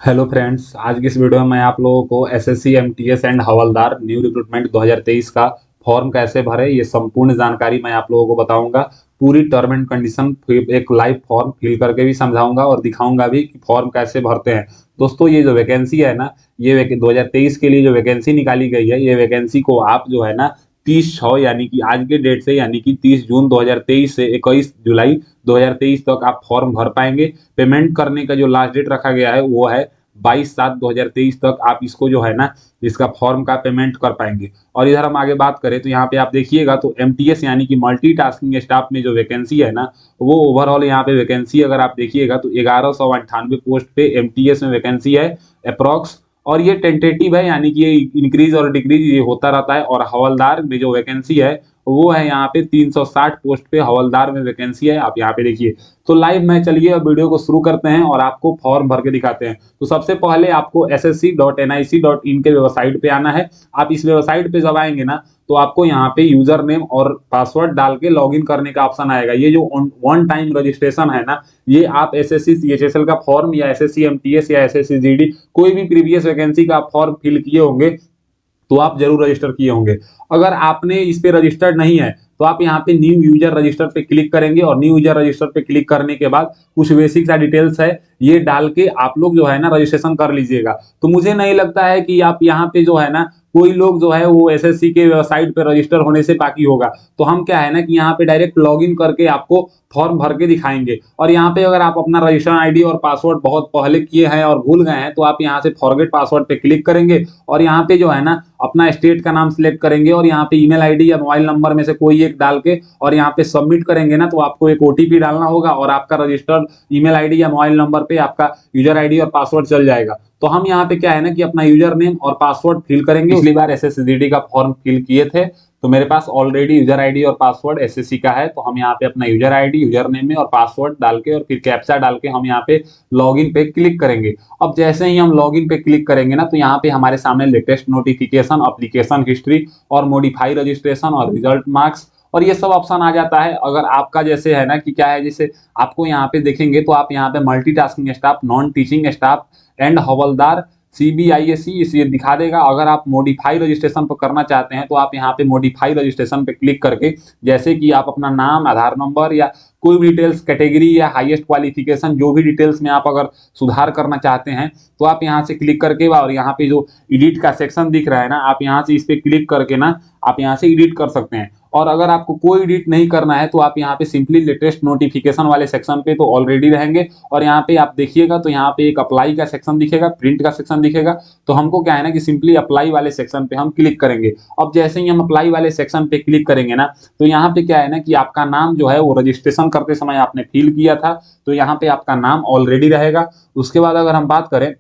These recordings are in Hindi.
हेलो फ्रेंड्स, आज की इस वीडियो में मैं आप लोगों को SSC MTS and havildar new recruitment 2023 का फॉर्म कैसे भरे ये संपूर्ण जानकारी मैं आप लोगों को बताऊंगा। पूरी टर्म एंड कंडीशन एक लाइव फॉर्म फिल करके भी समझाऊंगा और दिखाऊंगा भी कि फॉर्म कैसे भरते हैं। दोस्तों, ये जो वैकेंसी है ना, ये 2023 के लिए जो वैकेंसी निकाली गई है, ये वैकेंसी को आप जो है ना 30/6 यानी कि आज के डेट से यानी कि 30 जून 2023 से 21 जुलाई 2023 तक आप फॉर्म भर पाएंगे। पेमेंट करने का जो लास्ट डेट रखा गया है वो है 22/7/2023 तक आप इसको जो है ना इसका फॉर्म का पेमेंट कर पाएंगे। और इधर हम आगे बात करें तो यहाँ पे आप देखिएगा तो एमटीएस यानी कि मल्टीटास्किंग स्टाफ में जो वैकेंसी है ना, वो ओवरऑल यहाँ पे वैकेंसी अगर आप देखिएगा तो 1198 पोस्ट पे एमटीएस में वैकेंसी है अप्रॉक्स। और ये टेंटेटिव है यानी कि ये इंक्रीज और डिक्रीज ये होता रहता है। और हवलदार में जो वैकेंसी है वो है यहाँ पे 360 पोस्ट पे हवलदार में वैकेंसी है, आप यहाँ पे देखिए। तो लाइव में चलिए अब वीडियो को शुरू करते हैं और आपको फॉर्म भर के दिखाते हैं। तो सबसे पहले आपको ssc.nic.in के वेबसाइट पे आना है। आप इस वेबसाइट पे जब आएंगे ना तो आपको यहाँ पे यूजर नेम और पासवर्ड डाल के लॉगिन करने का ऑप्शन आएगा। ये जो वन टाइम रजिस्ट्रेशन है ना, ये आप एसएससी सीएचएसएल का फॉर्म या एसएससी एमटीएस या एसएससी जीडी कोई भी प्रीवियस वैकेंसी का फॉर्म फिल किए होंगे तो आप जरूर रजिस्टर किए होंगे। अगर आपने इस पे रजिस्टर्ड नहीं है तो आप यहाँ पे न्यू यूजर रजिस्टर पे क्लिक करेंगे और न्यू यूजर रजिस्टर पे क्लिक करने के बाद कुछ बेसिक सा डिटेल्स है ये डाल के आप लोग जो है ना रजिस्ट्रेशन कर लीजिएगा। तो मुझे नहीं लगता है कि आप यहाँ पे जो है ना कोई लोग जो है वो एसएससी के वेबसाइट पे रजिस्टर होने से बाकी होगा। तो हम क्या है ना कि यहाँ पे डायरेक्ट लॉगिन करके आपको फॉर्म भर के दिखाएंगे। और यहाँ पे अगर आप अपना रजिस्ट्रेशन आईडी और पासवर्ड बहुत पहले किए हैं और भूल गए हैं तो आप यहाँ से फॉरगेट पासवर्ड पे क्लिक करेंगे और यहाँ पे जो है ना अपना स्टेट का नाम सिलेक्ट करेंगे और यहाँ पे ईमेल आईडी या मोबाइल नंबर में से कोई एक डाल के और यहाँ पे सबमिट करेंगे ना तो आपको एक ओटीपी डालना होगा और आपका रजिस्टर्ड ईमेल आईडी या मोबाइल नंबर पे आपका यूजर आईडी और पासवर्ड चल जाएगा। तो हम यहाँ पे क्या है ना कि अपना यूजर नेम और पासवर्ड फिल करेंगे। पिछली बार एसएससीजीडी का फॉर्म फिल किए थे तो मेरे पास ऑलरेडी यूजर आईडी और पासवर्ड एसएससी का है। तो हम यहाँ पे अपना यूजर आईडी यूजर नेम में और पासवर्ड डाल के और फिर कैप्चा डाल के हम यहाँ पे लॉगिन पे क्लिक करेंगे। अब जैसे ही हम लॉगिन पे क्लिक करेंगे ना तो यहाँ पे हमारे सामने लेटेस्ट नोटिफिकेशन, एप्लीकेशन हिस्ट्री और मॉडिफाई रजिस्ट्रेशन और रिजल्ट मार्क्स और ये सब ऑप्शन आ जाता है। अगर आपका जैसे है ना कि क्या है, जैसे आपको यहाँ पे देखेंगे तो आप यहाँ पे multitasking staff, non teaching staff and हवलदार सीबीआईएससी इसे दिखा देगा। अगर आप मॉडिफाई रजिस्ट्रेशन पर करना चाहते हैं तो आप यहाँ पे मॉडिफाई रजिस्ट्रेशन पे क्लिक करके जैसे कि आप अपना नाम, आधार नंबर या कोई भी डिटेल्स, कैटेगरी या हाईएस्ट क्वालिफिकेशन जो भी डिटेल्स में आप अगर सुधार करना चाहते हैं तो आप यहाँ से क्लिक करके और यहाँ पे जो एडिट का सेक्शन दिख रहा है ना, आप यहाँ से इस पे क्लिक करके ना आप यहाँ से एडिट कर सकते हैं। और अगर आपको कोई एडिट नहीं करना है तो आप यहाँ पे सिंपली लेटेस्ट नोटिफिकेशन वाले सेक्शन पे तो ऑलरेडी रहेंगे और यहाँ पे आप देखिएगा तो यहाँ पे एक अप्लाई का सेक्शन दिखेगा, प्रिंट का सेक्शन दिखेगा। तो हमको क्या है ना कि सिंपली अप्लाई वाले सेक्शन पे हम क्लिक करेंगे। अब जैसे ही हम अप्लाई वाले सेक्शन पे क्लिक करेंगे ना तो यहाँ पे क्या है ना कि आपका नाम जो है वो रजिस्ट्रेशन करते समय आपने फिल किया था तो यहाँ पे आपका नाम ऑलरेडी रहेगा। उसके बाद अगर हम बात करें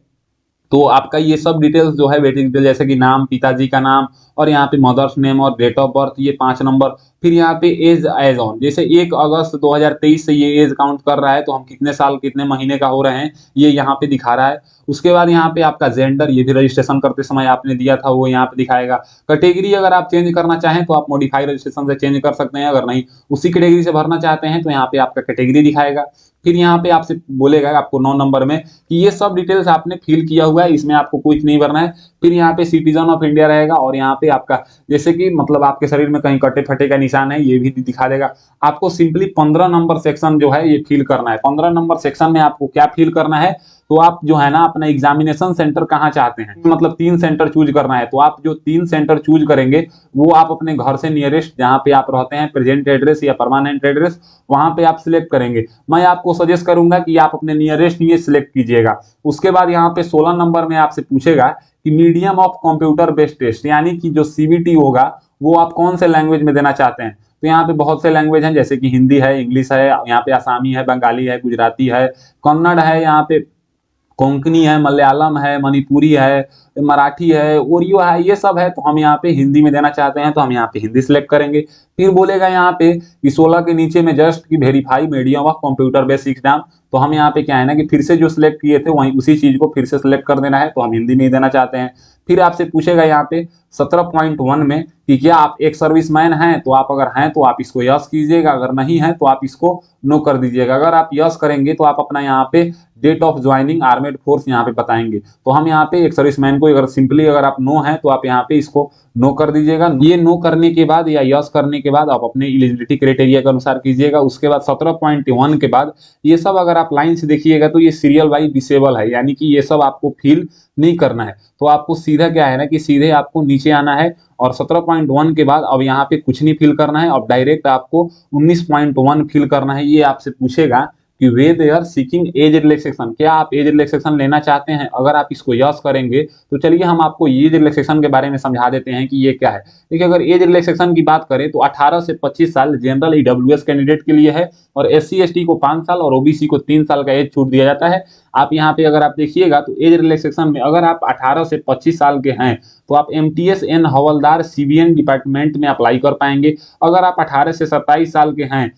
तो आपका ये सब डिटेल्स जो है बेसिक डिटेल जैसे कि नाम, पिताजी का नाम और यहाँ पे मदर्स नेम और डेट ऑफ बर्थ ये 5 नंबर। फिर यहाँ पे एज एज ऑन, जैसे 1 अगस्त 2023 से ये एज काउंट कर रहा है तो हम कितने साल कितने महीने का हो रहे हैं ये यहाँ पे दिखा रहा है। उसके बाद यहाँ पे आपका जेंडर, ये भी रजिस्ट्रेशन करते समय आपने दिया था वो यहाँ पे दिखाएगा। कैटेगरी अगर आप चेंज करना चाहें तो आप मॉडिफाई रजिस्ट्रेशन से चेंज कर सकते हैं, अगर नहीं उसी कैटेगरी से भरना चाहते हैं तो यहाँ पे आपका कैटेगरी दिखाएगा। फिर यहाँ पे आपसे बोलेगा आपको 9 नंबर में कि ये सब डिटेल्स आपने फिल किया हुआ है, इसमें आपको कुछ नहीं भरना है। फिर यहाँ पे सिटीजन ऑफ इंडिया रहेगा और यहाँ पे आपका जैसे कि मतलब आपके शरीर में कहीं कटे फटे का निशान है ये भी दिखा देगा। आपको सिंपली 15 नंबर सेक्शन जो है ये फिल करना है। 15 नंबर सेक्शन में आपको क्या फिल करना है तो आप जो है ना अपना एग्जामिनेशन सेंटर कहाँ चाहते हैं, मतलब 3 सेंटर चूज करना है। तो आप जो 3 सेंटर चूज करेंगे वो आप अपने घर से नियरेस्ट जहाँ पे आप रहते हैं, प्रेजेंट एड्रेस या परमानेंट एड्रेस, वहां पे आप सिलेक्ट करेंगे। मैं आपको सजेस्ट करूंगा कि आप अपने नियरेस्ट ये सिलेक्ट कीजिएगा। उसके बाद यहाँ पे 16 नंबर में आपसे पूछेगा कि medium of computer based test यानी कि जो सीबीटी होगा वो आप कौन से लैंग्वेज में देना चाहते हैं। तो यहाँ पे बहुत से लैंग्वेज हैं जैसे कि हिंदी है, इंग्लिश है, यहाँ पे आसामी है, बंगाली है, गुजराती है, कन्नड़ है, यहाँ पे कोंकणी है, मलयालम है, मणिपुरी है, मराठी है, ओरियो है, ये सब है। तो हम यहाँ पे हिंदी में देना चाहते हैं तो हम यहाँ पे हिंदी सिलेक्ट करेंगे। फिर बोलेगा यहाँ पे कि 16 के नीचे में जस्ट की verify medium of computer based exam. तो हम यहाँ पे क्या है ना कि फिर से जो सिलेक्ट किए थे वहीं उसी चीज को फिर से सिलेक्ट कर देना है, तो हम हिंदी में ही देना चाहते हैं। फिर आपसे पूछेगा यहाँ पे 17.1 में कि क्या आप एक सर्विसमैन हैं, तो आप अगर हैं तो आप इसको यस कीजिएगा, अगर नहीं है तो आप इसको नो कर दीजिएगा। अगर आप यस करेंगे तो आप अपना यहाँ पे date of joining armed force यहाँ पे बताएंगे। तो हम यहाँ पे एक सर्विसमैन को अगर सिंपली अगर आप नो है तो आप यहाँ पे इसको नो कर दीजिएगा। ये नो करने के बाद या यस करने के बाद आप अपने एलिजिबिलिटी क्राइटेरिया के अनुसार कीजिएगा। उसके बाद 17.1 के बाद ये सब अगर आप लाइन से देखिएगा तो ये सीरियल वाइज डिसेबल है, यानी कि ये सब आपको फिल नहीं करना है। तो आपको सीधा क्या है ना कि सीधे आपको नीचे आना है और 17.1 के बाद अब यहाँ पे कुछ नहीं फिल करना है। अब डायरेक्ट आपको 19.1 फिल करना है। ये आपसे पूछेगा कि वे they are seeking age relaxation, क्या आप एज रिलैक्सेशन लेना चाहते हैं। अगर आप इसको यस करेंगे तो चलिए हम आपको एज रिलैक्सेशन के बारे में समझा देते हैं कि ये क्या है। देखिए अगर एज रिलैक्सेशन की बात करें तो 18 से 25 साल जनरल ईडब्ल्यूएस कैंडिडेट के लिए है और एससी एसटी को 5 साल और ओबीसी को 3 साल का एज छूट दिया जाता है। आप यहाँ पे अगर आप देखिएगा तो एज रिलैक्सेशन में अगर आप 18 से 25 साल के हैं तो आप एमटीएस एन हवलदार सीबीएन डिपार्टमेंट में अप्लाई कर पाएंगे। अगर आप 18 से 27 साल के हैं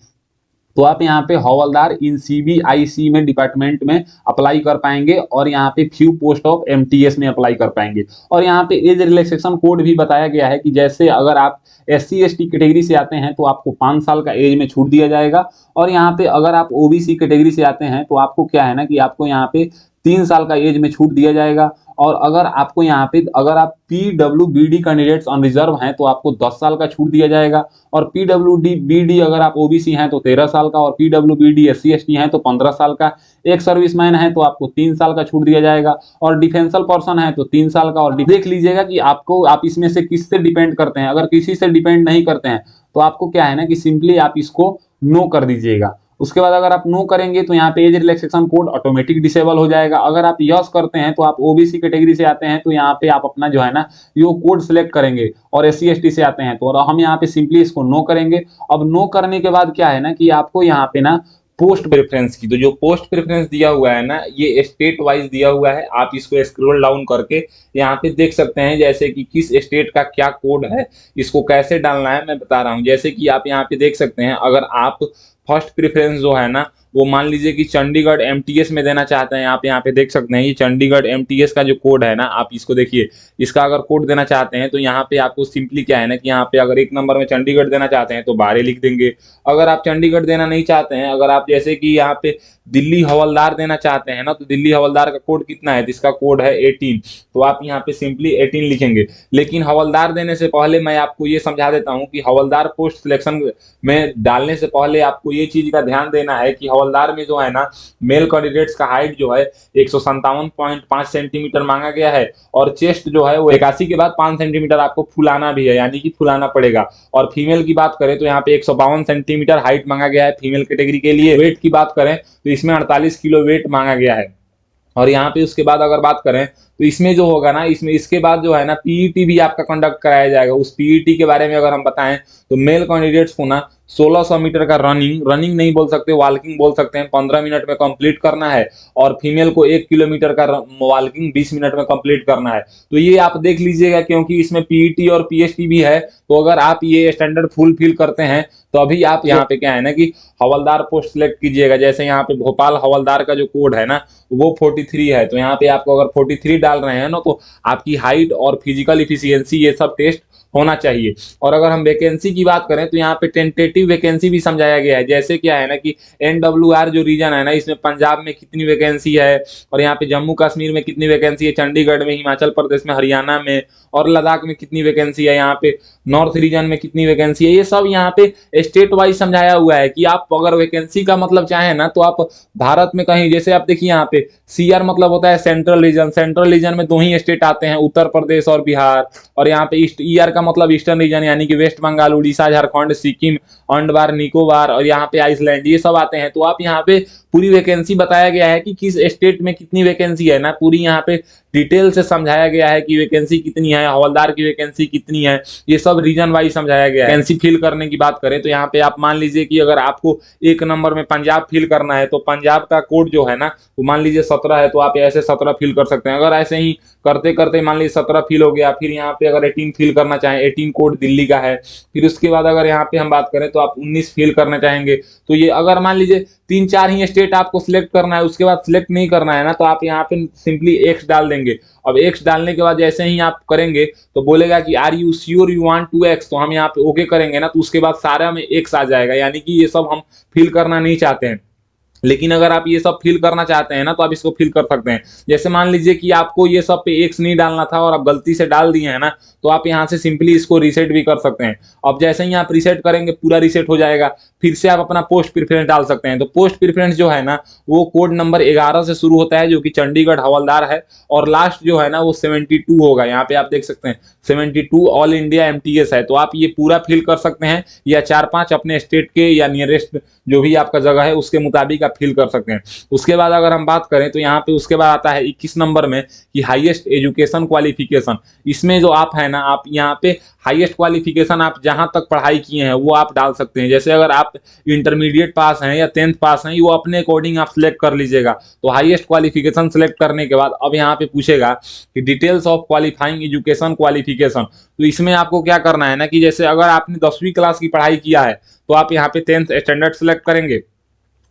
तो आप यहाँ पे हवलदार इन सीबीआईसी में डिपार्टमेंट में अप्लाई कर पाएंगे और यहाँ पे फ्यू पोस्ट ऑफ एमटीएस में अप्लाई कर पाएंगे। और यहाँ पे एज रिलैक्सेशन कोड भी बताया गया है कि जैसे अगर आप एससी एसटी कैटेगरी से आते हैं तो आपको 5 साल का एज में छूट दिया जाएगा और यहाँ पे अगर आप ओबीसी कैटेगरी से आते हैं तो आपको क्या है ना कि आपको यहाँ पे 3 साल का एज में छूट दिया जाएगा। और अगर आपको यहाँ पे अगर आप पीडब्ल्यूबीडी कैंडिडेट्स ऑन रिजर्व हैं तो आपको 10 साल का छूट दिया जाएगा और पीडब्ल्यूबीडी अगर आप ओबीसी हैं तो 13 साल का और पीडब्ल्यूबीडी एससी एसटी हैं तो 15 साल का। एक सर्विसमैन है तो आपको 3 साल का छूट दिया जाएगा और डिफेंसल पर्सन है तो 3 साल का। और देख लीजिएगा कि आपको आप इसमें से किससे डिपेंड करते हैं। अगर किसी से डिपेंड नहीं करते हैं तो आपको क्या है ना कि सिंपली आप इसको नो कर दीजिएगा। उसके बाद अगर आप नो करेंगे तो यहाँ पे age relaxation code automatic disable हो जाएगा। अगर आप यस करते हैं तो आप ओबीसी कैटेगरी से आते हैं तो यहाँ पे आप अपना जो है ना यो कोड सिलेक्ट करेंगे और एससी एसटी से आते हैं तो हम यहाँ पे सिंपली इसको नो करेंगे। अब नो करने के बाद क्या है ना कि आपको यहाँ पे ना पोस्ट प्रेफरेंस की, तो जो पोस्ट प्रेफरेंस दिया हुआ है ना ये स्टेट वाइज दिया हुआ है। आप इसको स्क्रॉल डाउन करके यहाँ पे देख सकते हैं जैसे कि किस स्टेट का क्या कोड है, इसको कैसे डालना है मैं बता रहा हूँ। जैसे कि आप यहाँ पे देख सकते हैं अगर आप फर्स्ट प्रेफरेंस जो है ना वो मान लीजिए कि चंडीगढ़ एमटीएस में देना चाहते हैं। आप यहाँ पे देख सकते हैं ये चंडीगढ़ एमटीएस का जो कोड है ना आप इसको देखिए, इसका अगर कोड देना चाहते हैं तो यहाँ पे आपको सिंपली क्या है ना कि यहाँ पे अगर 1 नंबर में चंडीगढ़ देना चाहते हैं तो 12 लिख देंगे। अगर आप चंडीगढ़ देना नहीं चाहते हैं, अगर आप जैसे कि यहाँ पे दिल्ली हवलदार देना चाहते हैं ना तो दिल्ली हवलदार का कोड कितना है, तो इसका कोड है 18, तो आप यहाँ पे सिंपली 18 लिखेंगे। लेकिन हवलदार देने से पहले मैं आपको ये समझा देता हूँ कि हवलदार पोस्ट सिलेक्शन में डालने से पहले आपको ये चीज का ध्यान देना है कि हवलदार में जो है ना मेल कैंडिडेट्स का हाइट जो है 157.5 सेंटीमीटर मांगा गया है और चेस्ट जो है वो 81 के बाद 5 सेंटीमीटर आपको फुलाना भी है, यानी कि फुलाना पड़ेगा। और फीमेल की बात करें तो यहाँ पे 152 सेंटीमीटर हाइट मांगा गया है फीमेल कैटेगरी के लिए। वेट की बात करें तो इसमें 48 किलो वेट मांगा गया है। और यहाँ पे उसके बाद अगर बात करें तो इसमें जो होगा ना इसमें इसके बाद जो है ना पीईटी भी आपका कंडक्ट कराया जाएगा। उस पीईटी के बारे में अगर हम बताएं तो मेल कैंडिडेट्स को ना 1600 मीटर का रनिंग नहीं बोल सकते, वॉकिंग बोल सकते हैं, 15 मिनट में कंप्लीट करना है और फीमेल को 1 किलोमीटर का वॉकिंग 20 मिनट में कंप्लीट करना है। तो ये आप देख लीजिएगा क्योंकि इसमें पीईटी और पीएचटी भी है। तो अगर आप ये स्टैंडर्ड फुलफिल करते हैं तो अभी आप यहाँ पे क्या है ना कि हवलदार पोस्ट सिलेक्ट कीजिएगा। जैसे यहाँ पे भोपाल हवलदार का जो कोड है ना वो 43 है, तो यहाँ पे आपको अगर 43 डाल रहे हैं ना तो आपकी हाइट और फिजिकल इफिशियंसी ये सब टेस्ट होना चाहिए। और अगर हम वैकेंसी की बात करें तो यहाँ पे टेंटेटिव वैकेंसी भी समझाया गया है। जैसे क्या है ना कि एनडब्ल्यूआर जो रीजन है ना इसमें पंजाब में कितनी वैकेंसी है और यहाँ पे जम्मू कश्मीर में कितनी वैकेंसी है, चंडीगढ़ में, हिमाचल प्रदेश में, हरियाणा में और लद्दाख में कितनी वैकेंसी है, यहाँ पे नॉर्थ रीजन में कितनी वैकेंसी है, ये सब यहाँ पे स्टेट वाइज समझाया हुआ है कि आप अगर वैकेंसी का मतलब चाहें ना तो आप भारत में कहीं, जैसे आप देखिए यहाँ पे सीआर मतलब होता है सेंट्रल रीजन। सेंट्रल रीजन में 2 ही स्टेट आते हैं, उत्तर प्रदेश और बिहार। और यहाँ पे ईस्ट ईआर का मतलब ईस्टर्न रीजन यानी कि वेस्ट बंगाल, उड़ीसा, झारखंड, सिक्किम, अंडमान निकोबार और यहाँ पे आइसलैंड, ये सब आते हैं। तो आप यहाँ पे पूरी वैकेंसी बताया गया है कि किस स्टेट में कितनी वैकेंसी है ना, पूरी यहाँ पे डिटेल से समझाया गया है कि वैकेंसी कितनी है, हवलदार की वैकेंसी कितनी है, ये सब रीजन वाइज समझाया गया है। वैकेंसी फिल करने की बात करें तो यहाँ पे आप मान लीजिए कि अगर आपको 1 नंबर में पंजाब फिल करना है तो पंजाब का कोड जो है ना वो मान लीजिए 17 है, तो आप ऐसे 17 फिल कर सकते हैं। अगर ऐसे ही करते करते मान लीजिए 17 फिल हो गया, फिर यहाँ पे अगर 18 फिल करना चाहें, 18 कोड दिल्ली का है, फिर उसके बाद अगर यहाँ पे हम बात करें तो आप 19 फिल करना चाहेंगे। तो ये अगर मान लीजिए 3-4 ही स्टेट आपको सिलेक्ट करना है, उसके बाद सिलेक्ट नहीं करना है ना तो आप यहाँ पे सिंपली एक्स डाल देंगे। अब एक्स डालने के बाद जैसे ही आप करेंगे तो बोलेगा कि are you sure you want to ex, तो हम यहाँ पे ओके करेंगे ना तो उसके बाद सारा में एक्स आ जाएगा, यानी कि ये सब हम फिल करना नहीं चाहते हैं। लेकिन अगर आप ये सब फिल करना चाहते हैं ना तो आप इसको फिल कर सकते हैं। जैसे मान लीजिए कि आपको ये सब पे एक्स नहीं डालना था और आप गलती से डाल दिए हैं ना, तो आप यहाँ से सिंपली इसको रीसेट भी कर सकते हैं। अब जैसे ही आप रीसेट करेंगे पूरा रीसेट हो जाएगा, फिर से आप अपना पोस्ट प्रेफरेंस डाल सकते हैं। तो पोस्ट प्रेफरेंस जो है ना वो कोड नंबर 11 से शुरू होता है जो कि चंडीगढ़ हवलदार है, और लास्ट जो है ना वो 72 होगा। यहाँ पे आप देख सकते हैं 72 ऑल इंडिया एमटीएस है। तो आप ये पूरा फिल कर सकते हैं, या 4-5 अपने स्टेट के या नियरेस्ट जो भी आपका जगह है उसके मुताबिक आप फिल कर सकते हैं। उसके बाद अगर हम बात करें तो यहाँ पे उसके बाद आता है 21 नंबर में कि हाईएस्ट एजुकेशन क्वालिफिकेशन। इसमें जो आप है ना, आप यहाँ पे हाईएस्ट क्वालिफिकेशन आप जहां तक पढ़ाई किए हैं वो आप डाल सकते हैं। जैसे अगर आप इंटरमीडिएट पास हैं या 10th पास हैं, वो अपने अकॉर्डिंग आप सिलेक्ट कर लीजिएगा। तो हाईएस्ट क्वालिफिकेशन सिलेक्ट करने के बाद अब यहाँ पे पूछेगा कि details of qualifying education qualification. तो इसमें आपको क्या करना है ना कि जैसे अगर आपने 10वीं क्लास की पढ़ाई किया है तो आप यहाँ पे 10th स्टैंडर्ड सेलेक्ट करेंगे,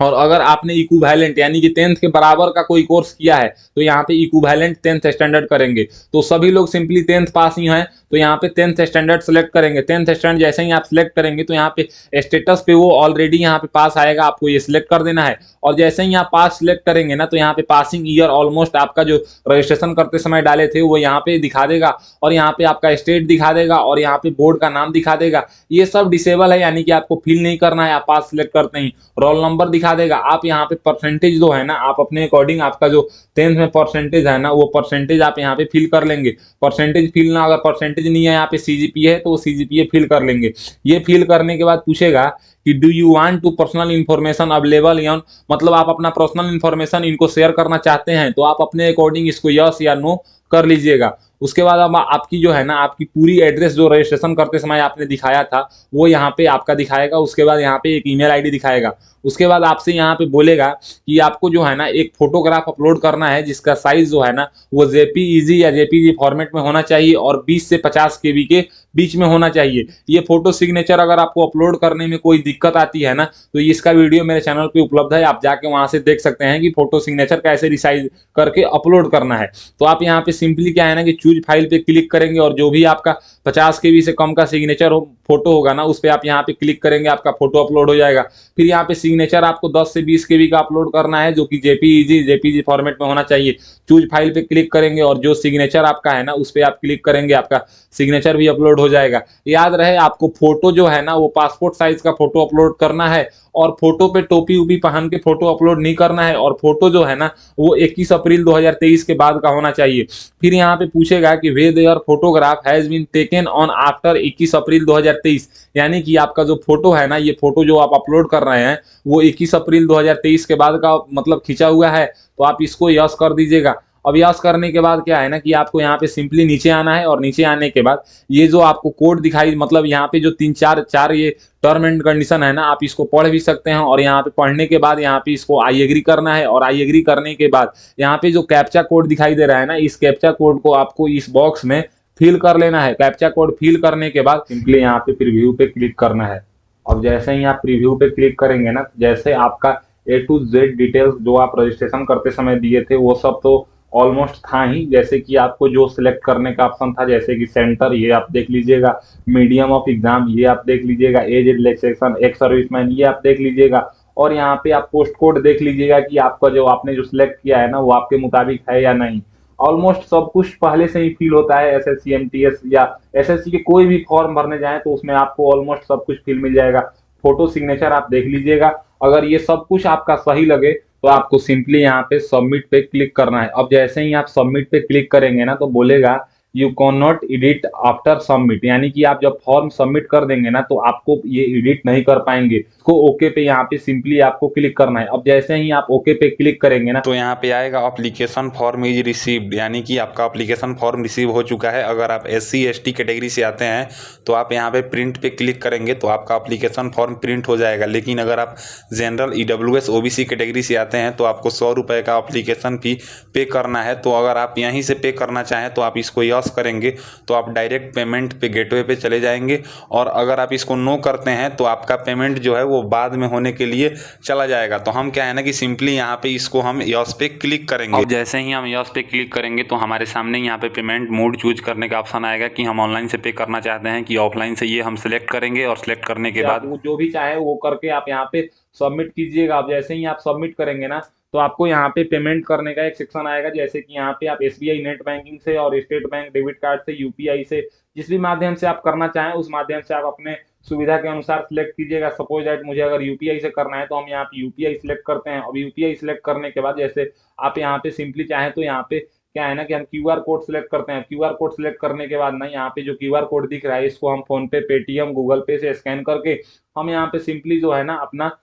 और अगर आपने इक्विवेलेंट यानी कि 10th के बराबर का कोई कोर्स किया है तो यहाँ पे इक्विवेलेंट 10th स्टैंडर्ड करेंगे। तो सभी लोग सिंपली 10th पास ही हैं तो यहाँ पे 10th स्टैंडर्ड सेलेक्ट करेंगे। 10th स्टैंडर्ड जैसे ही आप सिलेक्ट करेंगे तो यहाँ पे स्टेटस पे वो ऑलरेडी यहाँ पे पास आएगा, आपको ये सिलेक्ट कर देना है। और जैसे ही आप पास सिलेक्ट करेंगे ना तो यहाँ पे पासिंग ईयर ऑलमोस्ट आपका जो रजिस्ट्रेशन करते समय डाले थे वो यहाँ पे दिखा देगा, और यहाँ पे आपका स्टेट दिखा देगा, और यहाँ पे बोर्ड का नाम दिखा देगा। ये सब डिसेबल है, यानी कि आपको फिल नहीं करना है। आप पास सिलेक्ट करते ही रोल नंबर दिखा देगा। आप यहाँ पे परसेंटेज जो है ना आप अपने अकॉर्डिंग आपका जो 10th में परसेंटेज है ना वो परसेंटेज आप यहाँ पे फिल कर लेंगे। परसेंटेज फिल ना, अगर परसेंटेज नहीं है यहाँ पे सीजीपीए है तो वो सीजीपीए फिल कर लेंगे। ये फिल करने के बाद पूछेगा कि do you want to personal information available on, मतलब आप अपना पर्सनल इन्फॉर्मेशन इनको शेयर करना चाहते हैं तो आप अपने अकॉर्डिंग इसको यस या नो कर लीजिएगा। उसके बाद अब आपकी जो है ना आपकी पूरी एड्रेस जो रजिस्ट्रेशन करते समय आपने दिखाया था वो यहाँ पे आपका दिखाएगा। उसके बाद यहाँ पे एक ईमेल आईडी दिखाएगा। उसके बाद आपसे यहाँ पे बोलेगा कि आपको जो है ना एक फोटोग्राफ अपलोड करना है जिसका साइज जो है ना वो जेपीईजी या जेपीजी फॉर्मेट में होना चाहिए और 20 से 50 केबी के बीच में होना चाहिए। ये फोटो सिग्नेचर अगर आपको अपलोड करने में कोई दिक्कत आती है ना तो इसका वीडियो मेरे चैनल पे उपलब्ध है, आप जाके वहां से देख सकते हैं कि फोटो सिग्नेचर कैसे रिसाइज करके अपलोड करना है। तो आप यहाँ पे सिंपली क्या है ना कि चूज फाइल पे क्लिक करेंगे और जो भी आपका 50 केबी से कम का सिग्नेचर फोटो होगा ना उस पर आप यहाँ पे क्लिक करेंगे, आपका फोटो अपलोड हो जाएगा। फिर यहाँ पे सिग्नेचर आपको 10 से 20 केबी का अपलोड करना है जो कि जेपीजी फॉर्मेट में होना चाहिए। चूज फाइल पे क्लिक करेंगे और जो सिग्नेचर आपका है ना उस पर आप क्लिक करेंगे, आपका सिग्नेचर भी अपलोड हो जाएगा। याद रहे आपको फोटो जो है ना वो पासपोर्ट साइज का फोटो अपलोड करना है, और फोटो पे टोपी उपी पहन के फोटो अपलोड नहीं करना है, और फोटो जो है ना वो 21 अप्रैल 2023 के बाद का होना चाहिए। फिर यहाँ पे पूछेगा कि whether your photograph has been taken on after 21 April 2023, यानी कि आपका जो फोटो है ना ये फोटो जो आप अपलोड कर रहे हैं वो 21 अप्रैल 2023 के बाद का मतलब खींचा हुआ है। तो आप इसको यस कर दीजिएगा। अब यस करने के बाद क्या है ना कि आपको यहाँ पे सिंपली नीचे आना है, और नीचे आने के बाद ये जो आपको कोड दिखाई मतलब यहाँ पे जो 3-4 ये टर्म एंड कंडीशन है ना आप इसको पढ़ भी सकते हैं। और यहाँ पे पढ़ने के बाद यहाँ पे इसको आई एग्री करना है, और आई एग्री करने के बाद यहाँ पे जो कैप्चा कोड दिखाई दे रहा है ना इस कैप्चा कोड को आपको इस बॉक्स में फिल कर लेना है। कैप्चा कोड फिल करने के बाद सिंपली यहाँ पे प्रीव्यू पे क्लिक करना है। अब जैसे ही आप प्रीव्यू पे क्लिक करेंगे ना जैसे आपका A to Z डिटेल्स जो आप रजिस्ट्रेशन करते समय दिए थे वो सब तो ऑलमोस्ट था ही। जैसे कि आपको जो सिलेक्ट करने का ऑप्शन था जैसे कि सेंटर ये आप देख लीजिएगा, मीडियम ऑफ एग्जाम ये आप देख लीजिएगा, एज रिलैक्सेशन, एक्स सर्विसमैन ये आप देख लीजिएगा, और यहाँ पे आप पोस्ट कोड देख लीजिएगा कि आपका जो आपने जो सिलेक्ट किया है ना वो आपके मुताबिक है या नहीं। ऑलमोस्ट सब कुछ पहले से ही फिल होता है। एसएससी एमटीएस या एसएससी के कोई भी फॉर्म भरने जाए तो उसमें आपको ऑलमोस्ट सब कुछ फिल मिल जाएगा। फोटो सिग्नेचर आप देख लीजिएगा। अगर ये सब कुछ आपका सही लगे तो आपको सिंपली यहाँ पे सबमिट पे क्लिक करना है। अब जैसे ही आप सबमिट पे क्लिक करेंगे ना तो बोलेगा you can not edit after submit, यानी कि आप जब फॉर्म सबमिट कर देंगे ना तो आपको ये एडिट नहीं कर पाएंगे। इसको ओके पे यहाँ पे सिंपली आपको क्लिक करना है। अब जैसे ही आप ओके पे क्लिक करेंगे ना तो यहाँ पे आएगा एप्लीकेशन फॉर्म इज रिसीव्ड, यानी कि आपका एप्लीकेशन फॉर्म रिसीव हो चुका है। अगर आप SC ST कैटेगरी से आते हैं तो आप यहाँ पे प्रिंट पे क्लिक करेंगे तो आपका एप्लीकेशन फॉर्म प्रिंट हो जाएगा। लेकिन अगर आप जनरल EWS OBC कैटेगरी से आते हैं तो आपको 100 रुपये का एप्लीकेशन फी पे करना है। तो अगर आप यहीं से पे करना चाहें तो आप इसको यस करेंगे तो आप डायरेक्ट पेमेंट पे गेटवे पे चले जाएंगे, और अगर आप इसको नो करते हैं तो आपका पेमेंट जो है वो बाद में होने के लिए चला जाएगा। तो हम क्या है ना कि सिंपली यहाँ पे इसको हम यस पे क्लिक करेंगे। अब जैसे ही हम यस पे क्लिक करेंगे तो हमारे सामने यहाँ पे पेमेंट मोड चूज करने का ऑप्शन आएगा कि हम ऑनलाइन से पे करना चाहते हैं कि ऑफलाइन से, ये हम सिलेक्ट करेंगे और सिलेक्ट करने के बाद वो जो भी चाहे वो करके आप यहाँ पे सबमिट कीजिएगा। आप जैसे ही आप सबमिट करेंगे ना तो आपको यहाँ पे पेमेंट करने का एक सेक्शन आएगा, जैसे कि यहाँ पे आप एसबीआई नेट बैंकिंग से और स्टेट बैंक डेबिट कार्ड से, यूपीआई से, जिस भी माध्यम से आप करना चाहें उस माध्यम से आप अपने सुविधा के अनुसार सिलेक्ट कीजिएगा। सपोज दैट मुझे अगर यूपीआई से करना है तो हम यहाँ पे यूपीआई सिलेक्ट करते हैं। अब यूपीआई सिलेक्ट करने के बाद जैसे आप यहाँ पे सिंपली चाहें तो यहाँ पे क्या है ना कि हम क्यूआर कोड सिलेक्ट करते हैं। क्यूआर कोड सिलेक्ट करने के बाद ना यहाँ पे जो क्यूआर कोड दिख रहा है इसको हम फोन पे, पेटीएम, गूगल पे से स्कैन करके हम यहाँ पे सिंपली जो है ना अपना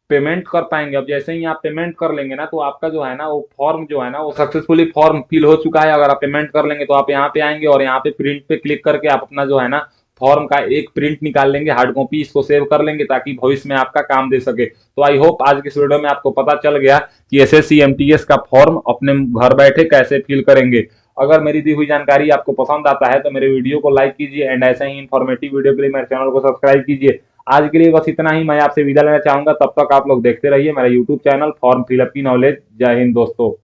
पेमेंट कर पाएंगे। अब जैसे ही आप पेमेंट कर लेंगे ना तो आपका जो है ना वो फॉर्म जो है ना वो सक्सेसफुली फॉर्म फिल हो चुका है। अगर आप पेमेंट कर लेंगे तो आप यहाँ पे आएंगे और यहाँ पे प्रिंट पे क्लिक करके आप अपना जो है ना फॉर्म का एक प्रिंट निकाल लेंगे, हार्ड कॉपी, इसको सेव कर लेंगे ताकि भविष्य में आपका काम दे सके। तो आई होप आज के इस वीडियो में आपको पता चल गया कि एसएससी एमटीएस का फॉर्म अपने घर बैठे कैसे फिल करेंगे। अगर मेरी दी हुई जानकारी आपको पसंद आता है तो मेरे वीडियो को लाइक कीजिए एंड ऐसे ही इन्फॉर्मेटिव वीडियो के लिए मेरे चैनल को सब्सक्राइब कीजिए। आज के लिए बस इतना ही, मैं आपसे विदा लेना चाहूंगा। तब तक आप लोग देखते रहिए मेरा यूट्यूब चैनल फॉर्म फिलअप की नॉलेज। जय हिंद दोस्तों।